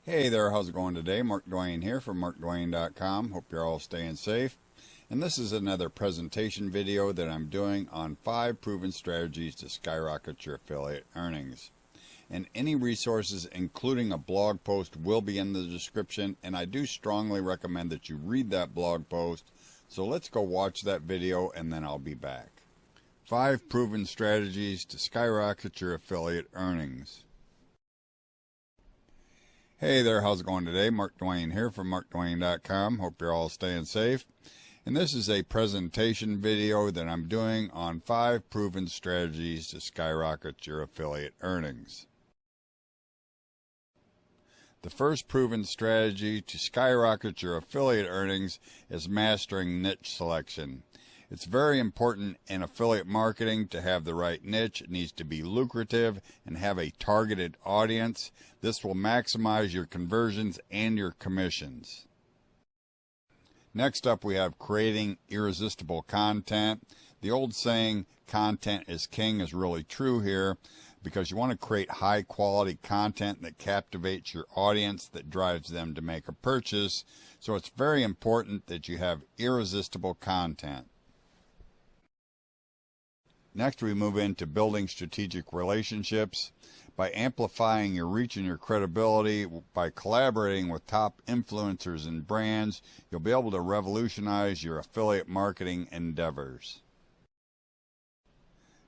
Hey there, how's it going today? Mark Dwayne here from markdwayne.com. Hope you're all staying safe. And this is another presentation video that I'm doing on 5 proven strategies to skyrocket your affiliate earnings. And any resources, including a blog post, will be in the description, and I do strongly recommend that you read that blog post. So let's go watch that video and then I'll be back. 5 proven strategies to skyrocket your affiliate earnings. Hey there, how's it going today? Mark Dwayne here from markdwayne.com. Hope you're all staying safe. And this is a presentation video that I'm doing on 5 proven strategies to skyrocket your affiliate earnings. The first proven strategy to skyrocket your affiliate earnings is mastering niche selection. It's very important in affiliate marketing to have the right niche. It needs to be lucrative and have a targeted audience. This will maximize your conversions and your commissions. Next up, we have creating irresistible content. The old saying, content is king, is really true here, because you want to create high quality content that captivates your audience, that drives them to make a purchase. So it's very important that you have irresistible content. Next, we move into building strategic relationships. By amplifying your reach and your credibility, by collaborating with top influencers and brands, you'll be able to revolutionize your affiliate marketing endeavors.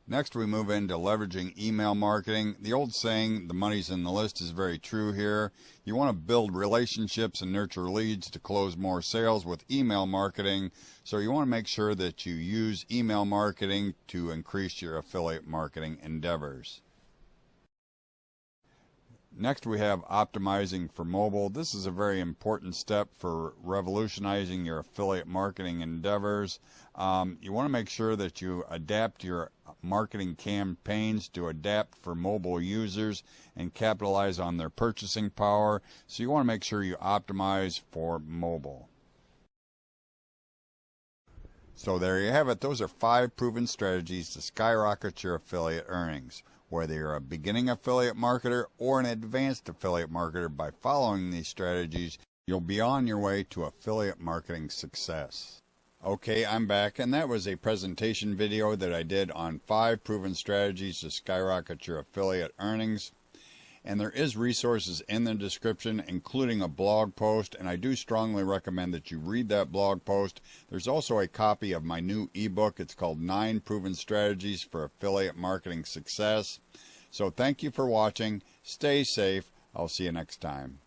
Next, we move into leveraging email marketing. The old saying, the money's in the list, is very true here. You want to build relationships and nurture leads to close more sales with email marketing. So you want to make sure that you use email marketing to increase your affiliate marketing endeavors. Next, we have optimizing for mobile. This is a very important step for revolutionizing your affiliate marketing endeavors. You want to make sure that you adapt your marketing campaigns to adapt for mobile users and capitalize on their purchasing power. So you want to make sure you optimize for mobile. So there you have it. Those are 5 proven strategies to skyrocket your affiliate earnings. Whether you're a beginning affiliate marketer or an advanced affiliate marketer, by following these strategies, you'll be on your way to affiliate marketing success. Okay, I'm back, and that was a presentation video that I did on 5 proven strategies to skyrocket your affiliate earnings. And there is resources in the description, including a blog post, and I do strongly recommend that you read that blog post. There's also a copy of my new ebook. It's called 9 Proven Strategies for Affiliate Marketing Success. So thank you for watching. Stay safe. I'll see you next time.